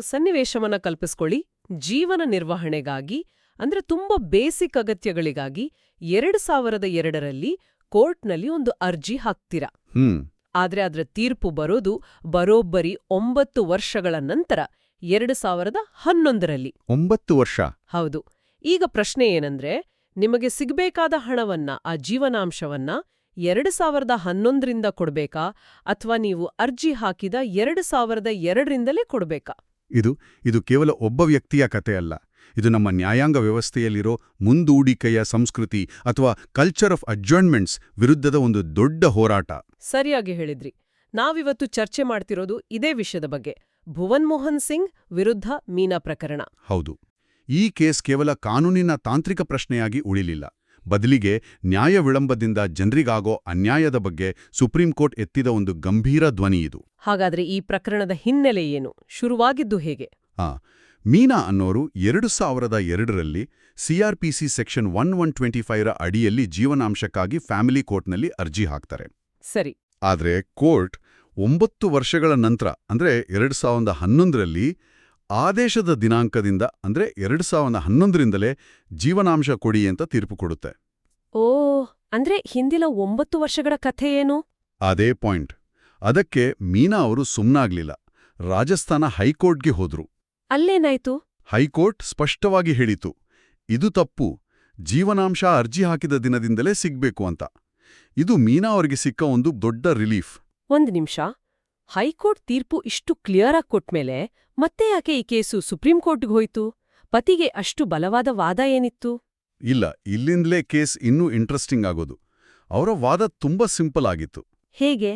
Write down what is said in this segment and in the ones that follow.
ಸನ್ನಿವೇಶವನ್ನ ಕಲ್ಪಿಸ್ಕೊಳ್ಳಿ. ಜೀವನ ನಿರ್ವಹಣೆಗಾಗಿ ಅಂದ್ರೆ ತುಂಬಾ ಬೇಸಿಕ್ ಅಗತ್ಯಗಳಿಗಾಗಿ 2002ರಲ್ಲಿ ಕೋರ್ಟ್ನಲ್ಲಿ ಒಂದು ಅರ್ಜಿ ಹಾಕ್ತೀರಾ. ಆದ್ರೆ ಅದರ ತೀರ್ಪು ಬರೋದು ಬರೋಬ್ಬರಿ 9 ವರ್ಷಗಳ ನಂತರ 2011ರಲ್ಲಿ. 9 ವರ್ಷ? ಹೌದು. ಈಗ ಪ್ರಶ್ನೆ ಏನಂದ್ರೆ, ನಿಮಗೆ ಸಿಗ್ಬೇಕಾದ ಹಣವನ್ನ, ಆ ಜೀವನಾಂಶವನ್ನ 2011ರಿಂದ ಕೊಡ್ಬೇಕಾ ಅಥವಾ ನೀವು ಅರ್ಜಿ ಹಾಕಿದ 2002ರಿಂದಲೇ ಕೊಡ್ಬೇಕಾ? ಇದು ಕೇವಲ ಒಬ್ಬ ವ್ಯಕ್ತಿಯ ಕತೆ ಅಲ್ಲ. ಇದು ನಮ್ಮ ನ್ಯಾಯಾಂಗ ವ್ಯವಸ್ಥೆಯಲ್ಲಿರೋ ಮುಂದೂಡಿಕೆಯ ಸಂಸ್ಕೃತಿ ಅಥವಾ ಕಲ್ಚರ್ ಆಫ್ ಅಡ್ಜರ್ನ್ಮೆಂಟ್ಸ್ ವಿರುದ್ಧದ ಒಂದು ದೊಡ್ಡ ಹೋರಾಟ. ಸರಿಯಾಗಿ ಹೇಳಿದ್ರಿ. ನಾವಿವತ್ತು ಚರ್ಚೆ ಮಾಡ್ತಿರೋದು ಇದೇ ವಿಷಯದ ಬಗ್ಗೆ, ಭುವನ್ ಮೋಹನ್ ಸಿಂಗ್ ವಿರುದ್ಧ ಮೀನಾ ಪ್ರಕರಣ. ಹೌದು. ಈ ಕೇಸ್ ಕೇವಲ ಕಾನೂನಿನ ತಾಂತ್ರಿಕ ಪ್ರಶ್ನೆಯಾಗಿ ಉಳಿಲಿಲ್ಲ. ಬದಲಿಗೆ ನ್ಯಾಯ ವಿಳಂಬದಿಂದ ಜನರಿಗಾಗೋ ಅನ್ಯಾಯದ ಬಗ್ಗೆ ಸುಪ್ರೀಂ ಕೋರ್ಟ್ ಎತ್ತಿದ ಒಂದು ಗಂಭೀರ ಧ್ವನಿ ಇದು. ಹಾಗಾದ್ರೆ ಈ ಪ್ರಕರಣದ ಹಿನ್ನೆಲೆ ಏನು? ಶುರುವಾಗಿದ್ದು ಹೇಗೆ? ಮೀನಾ ಅನ್ನೋರು 2002ರಲ್ಲಿ ಸಿಆರ್ಪಿಸಿ ಸೆಕ್ಷನ್ 1125ರ ಅಡಿಯಲ್ಲಿ ಜೀವನಾಂಶಕ್ಕಾಗಿ ಫ್ಯಾಮಿಲಿ ಕೋರ್ಟ್ನಲ್ಲಿ ಅರ್ಜಿ ಹಾಕ್ತಾರೆ. ಸರಿ. ಆದ್ರೆ ಕೋರ್ಟ್ 9 ವರ್ಷಗಳ ನಂತರ ಅಂದ್ರೆ 2011ರಲ್ಲಿ ಆದೇಶದ ದಿನಾಂಕದಿಂದ ಅಂದ್ರೆ 2011ರಿಂದಲೇ ಜೀವನಾಂಶ ಕೊಡಿ ಅಂತ ತೀರ್ಪು ಕೊಡುತ್ತೆ. ಅಂದ್ರೆ ಹಿಂದಿನ 9 ವರ್ಷಗಳ ಕಥೆ ಏನು? ಅದೇ ಪಾಯಿಂಟ್. ಅದಕ್ಕೆ ಮೀನಾ ಅವರು ಸುಮ್ನಾಗ್ಲಿಲ್ಲ. ರಾಜಸ್ಥಾನ ಹೈಕೋರ್ಟ್ಗೆ ಹೋದ್ರು. ಅಲ್ಲೇನಾಯ್ತು? ಹೈಕೋರ್ಟ್ ಸ್ಪಷ್ಟವಾಗಿ ಹೇಳಿತು, ಇದು ತಪ್ಪು, ಜೀವನಾಂಶ ಅರ್ಜಿ ಹಾಕಿದ ದಿನದಿಂದಲೇ ಸಿಗ್ಬೇಕು ಅಂತ. ಇದು ಮೀನಾ ಅವರಿಗೆ ಸಿಕ್ಕ ಒಂದು ದೊಡ್ಡ ರಿಲೀಫ್. ಒಂದ್ ನಿಮಿಷ, ಹೈಕೋರ್ಟ್ ತೀರ್ಪು ಇಷ್ಟು ಕ್ಲಿಯರ್ ಆಗಿ ಕೊಟ್ಮೇಲೆ ಮತ್ತೆ ಯಾಕೆ ಈ ಕೇಸು ಸುಪ್ರೀಂ ಕೋರ್ಟ್ಗೆ ಹೋಯ್ತು? ಪತಿಗೆ ಅಷ್ಟು ಬಲವಾದ ವಾದ ಏನಿತ್ತು? ಇಲ್ಲ, ಇಲ್ಲಿಂದಲೇ ಕೇಸ್ ಇನ್ನೂ ಇಂಟ್ರೆಸ್ಟಿಂಗ್ ಆಗೋದು. ಅವರ ವಾದ ತುಂಬಾ ಸಿಂಪಲ್ ಆಗಿತ್ತು. ಹೇಗೆ?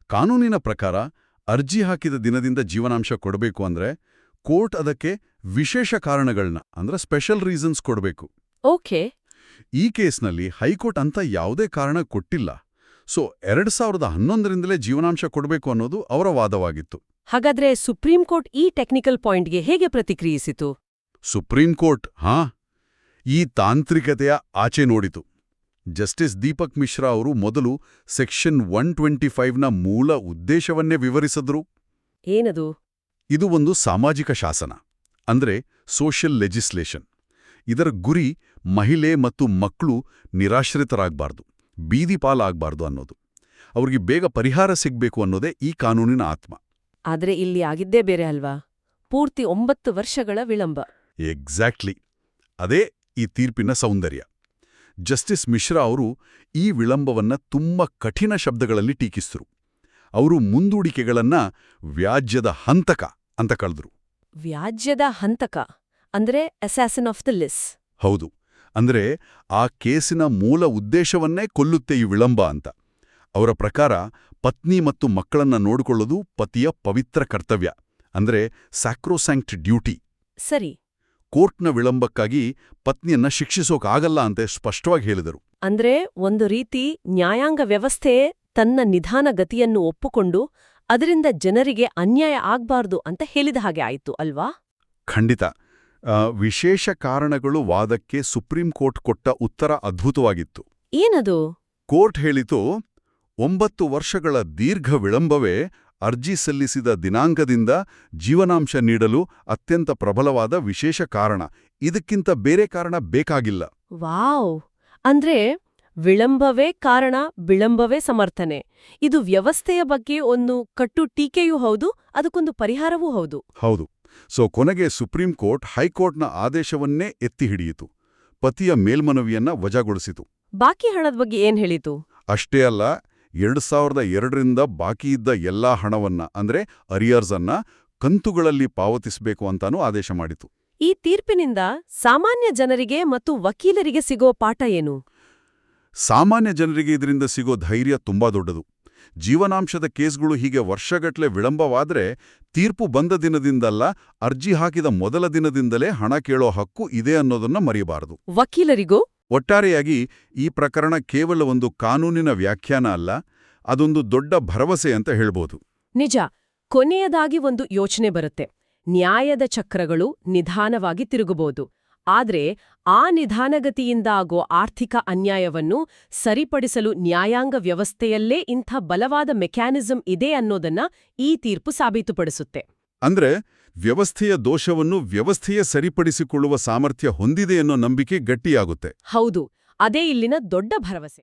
ಕಾನೂನಿನ ಪ್ರಕಾರ ಅರ್ಜಿ ಹಾಕಿದ ದಿನದಿಂದ ಜೀವನಾಂಶ ಕೊಡಬೇಕು ಅಂದ್ರೆ ಕೋರ್ಟ್ ಅದಕ್ಕೆ ವಿಶೇಷ ಕಾರಣಗಳನ್ನ ಅಂದ್ರೆ ಸ್ಪೆಷಲ್ ರೀಸನ್ಸ್ ಕೊಡಬೇಕು. ಓಕೆ. ಈ ಕೇಸ್ನಲ್ಲಿ ಹೈಕೋರ್ಟ್ ಅಂತ ಯಾವುದೇ ಕಾರಣ ಕೊಟ್ಟಿಲ್ಲ. ಸೊ 2011ರಿಂದಲೇ ಜೀವನಾಂಶ ಕೊಡಬೇಕು ಅನ್ನೋದು ಅವರ ವಾದವಾಗಿತ್ತು. ಹಾಗಾದ್ರೆ ಸುಪ್ರೀಂ ಕೋರ್ಟ್ ಈ ಟೆಕ್ನಿಕಲ್ ಪಾಯಿಂಟ್ಗೆ ಹೇಗೆ ಪ್ರತಿಕ್ರಿಯಿಸಿತು? ಸುಪ್ರೀಂ ಕೋರ್ಟ್ ಈ ತಾಂತ್ರಿಕತೆಯ ಆಚೆ ನೋಡಿತು. ಜಸ್ಟಿಸ್ ದೀಪಕ್ ಮಿಶ್ರಾ ಅವರು ಮೊದಲು ಸೆಕ್ಷನ್ 125ನ ಮೂಲ ಉದ್ದೇಶವನ್ನೇ ವಿವರಿಸಿದ್ರು. ಏನದು? ಇದು ಒಂದು ಸಾಮಾಜಿಕ ಶಾಸನ, ಅಂದ್ರೆ ಸೋಷಿಯಲ್ ಲೆಜಿಸ್ಲೇಷನ್. ಇದರ ಗುರಿ ಮಹಿಳೆ ಮತ್ತು ಮಕ್ಕಳು ನಿರಾಶ್ರಿತರಾಗಬಾರ್ದು, ಬೀದಿ ಪಾಲಾಗಬಾರ್ದು ಅನ್ನೋದು. ಅವ್ರಿಗೆ ಬೇಗ ಪರಿಹಾರ ಸಿಗ್ಬೇಕು ಅನ್ನೋದೇ ಈ ಕಾನೂನಿನ ಆತ್ಮ. ಆದ್ರೆ ಇಲ್ಲಿ ಆಗಿದ್ದೇ ಬೇರೆ ಅಲ್ವಾ? ಪೂರ್ತಿ 9 ವರ್ಷಗಳ ವಿಳಂಬ. ಎಕ್ಸಾಕ್ಟ್ಲಿ. ಅದೇ ಈ ತೀರ್ಪಿನ ಸೌಂದರ್ಯ. ಜಸ್ಟಿಸ್ ಮಿಶ್ರಾ ಅವರು ಈ ವಿಳಂಬವನ್ನ ತುಂಬಾ ಕಠಿಣ ಶಬ್ದಗಳಲ್ಲಿ ಟೀಕಿಸಿದ್ರು. ಅವರು ಮುಂದೂಡಿಕೆಗಳನ್ನ ವ್ಯಾಜ್ಯದ ಹಂತಕ ಅಂತ ಕಳೆದ್ರು. ವ್ಯಾಜ್ಯದ ಹಂತಕ ಅಂದ್ರೆ ಅಸಾಸಿನ್ ಆಫ್ ದ ಲಿಸ್. ಹೌದು. ಅಂದ್ರೆ ಆ ಕೇಸಿನ ಮೂಲ ಉದ್ದೇಶವನ್ನೇ ಕೊಲ್ಲುತ್ತೆ ಈ ವಿಳಂಬ ಅಂತ. ಅವರ ಪ್ರಕಾರ ಪತ್ನಿ ಮತ್ತು ಮಕ್ಕಳನ್ನ ನೋಡಿಕೊಳ್ಳೋದು ಪತಿಯ ಪವಿತ್ರ ಕರ್ತವ್ಯ, ಅಂದ್ರೆ ಸ್ಯಾಕ್ರೋಸ್ಯಾಂಕ್ಟ್ ಡ್ಯೂಟಿ. ಸರಿ. ಕೋರ್ಟ್ನ ವಿಳಂಬಕ್ಕಾಗಿ ಪತ್ನಿಯನ್ನ ಶಿಕ್ಷಿಸೋಕಾಗಲ್ಲ ಅಂತ ಸ್ಪಷ್ಟವಾಗಿ ಹೇಳಿದರು. ಅಂದ್ರೆ ಒಂದು ರೀತಿ ನ್ಯಾಯಾಂಗ ವ್ಯವಸ್ಥೆಯೇ ತನ್ನ ನಿಧಾನ ಗತಿಯನ್ನು ಒಪ್ಪುಕೊಂಡು ಅದರಿಂದ ಜನರಿಗೆ ಅನ್ಯಾಯ ಆಗ್ಬಾರ್ದು ಅಂತ ಹೇಳಿದ ಹಾಗೆ ಆಯಿತು ಅಲ್ವಾ? ಖಂಡಿತ. ವಿಶೇಷ ಕಾರಣಗಳು ವಾದಕ್ಕೆ ಸುಪ್ರೀಂ ಕೋರ್ಟ್ ಕೊಟ್ಟ ಉತ್ತರ ಅದ್ಭುತವಾಗಿತ್ತು. ಏನದು? ಕೋರ್ಟ್ ಹೇಳಿತು, 9 ವರ್ಷಗಳ ದೀರ್ಘ ವಿಳಂಬವೇ ಅರ್ಜಿ ಸಲ್ಲಿಸಿದ ದಿನಾಂಕದಿಂದ ಜೀವನಾಂಶ ನೀಡಲು ಅತ್ಯಂತ ಪ್ರಬಲವಾದ ವಿಶೇಷ ಕಾರಣ. ಇದಕ್ಕಿಂತ ಬೇರೆ ಕಾರಣ ಬೇಕಾಗಿಲ್ಲ. ವಾವ್! ಅಂದ್ರೆ ವಿಳಂಬವೇ ಕಾರಣ, ವಿಳಂಬವೇ ಸಮರ್ಥನೆ. ಇದು ವ್ಯವಸ್ಥೆಯ ಬಗ್ಗೆ ಒಂದು ಕಟ್ಟು ಟೀಕೆಯೂ ಹೌದು, ಅದಕ್ಕೊಂದು ಪರಿಹಾರವೂ ಹೌದು. ಹೌದು. ಸೊ ಕೊನೆಗೆ ಸುಪ್ರೀಂ ಕೋರ್ಟ್ ಹೈಕೋರ್ಟ್ನ ಆದೇಶವನ್ನೇ ಎತ್ತಿ ಹಿಡಿಯಿತು. ಪತಿಯ ಮೇಲ್ಮನವಿಯನ್ನ ವಜಾಗೊಳಿಸಿತು. ಬಾಕಿ ಹಣದ ಬಗ್ಗೆ ಏನ್ ಹೇಳಿತು? ಅಷ್ಟೇ ಅಲ್ಲ, 2002ರಿಂದ ಬಾಕಿಯಿದ್ದ ಎಲ್ಲಾ ಹಣವನ್ನ ಅಂದ್ರೆ ಅರಿಯರ್ಸ್ ಅನ್ನ ಕಂತುಗಳಲ್ಲಿ ಪಾವತಿಸಬೇಕು ಅಂತಾನೂ ಆದೇಶ ಮಾಡಿತು. ಈ ತೀರ್ಪಿನಿಂದ ಸಾಮಾನ್ಯ ಜನರಿಗೆ ಮತ್ತು ವಕೀಲರಿಗೆ ಸಿಗೋ ಪಾಠ ಏನು? ಸಾಮಾನ್ಯ ಜನರಿಗೆ ಇದರಿಂದ ಸಿಗೋ ಧೈರ್ಯ ತುಂಬಾ ದೊಡ್ಡದು. ಜೀವನಾಂಶದ ಕೇಸ್ಗಳು ಹೀಗೆ ವರ್ಷಗಟ್ಲೆ ವಿಳಂಬವಾದ್ರೆ ತೀರ್ಪು ಬಂದ ದಿನದಿಂದಲ್ಲ, ಅರ್ಜಿ ಹಾಕಿದ ಮೊದಲ ದಿನದಿಂದಲೇ ಹಣ ಕೇಳೋ ಹಕ್ಕು ಇದೆ ಅನ್ನೋದನ್ನ ಮರೆಯಬಾರದು. ವಕೀಲರಿಗೂ ಒಟ್ಟಾರೆಯಾಗಿ ಈ ಪ್ರಕರಣ ಕೇವಲ ಒಂದು ಕಾನೂನಿನ ವ್ಯಾಖ್ಯಾನ ಅಲ್ಲ, ಅದೊಂದು ದೊಡ್ಡ ಭರವಸೆ ಅಂತ ಹೇಳ್ಬೋದು. ನಿಜ. ಕೊನೆಯದಾಗಿ ಒಂದು ಯೋಚನೆ ಬರುತ್ತೆ. ನ್ಯಾಯದ ಚಕ್ರಗಳು ನಿಧಾನವಾಗಿ ತಿರುಗಬಹುದು. ಆದ್ರೆ ಆ ನಿಧಾನಗತಿಯಿಂದ ಆಗೋ ಆರ್ಥಿಕ ಅನ್ಯಾಯವನ್ನು ಸರಿಪಡಿಸಲು ನ್ಯಾಯಾಂಗ ವ್ಯವಸ್ಥೆಯಲ್ಲೇ ಇಂಥ ಬಲವಾದ ಮೆಕ್ಯಾನಿಸಂ ಇದೆ ಅನ್ನೋದನ್ನ ಈ ತೀರ್ಪು ಸಾಬೀತುಪಡಿಸುತ್ತೆ. ಅಂದ್ರೆ ವ್ಯವಸ್ಥೆಯ ದೋಷವನ್ನು ವ್ಯವಸ್ಥೆಯೇ ಸರಿಪಡಿಸಿಕೊಳ್ಳುವ ಸಾಮರ್ಥ್ಯ ಹೊಂದಿದೆ ಅನ್ನೋ ನಂಬಿಕೆ ಗಟ್ಟಿಯಾಗುತ್ತೆ. ಹೌದು, ಅದೇ ಇಲ್ಲಿನ ದೊಡ್ಡ ಭರವಸೆ.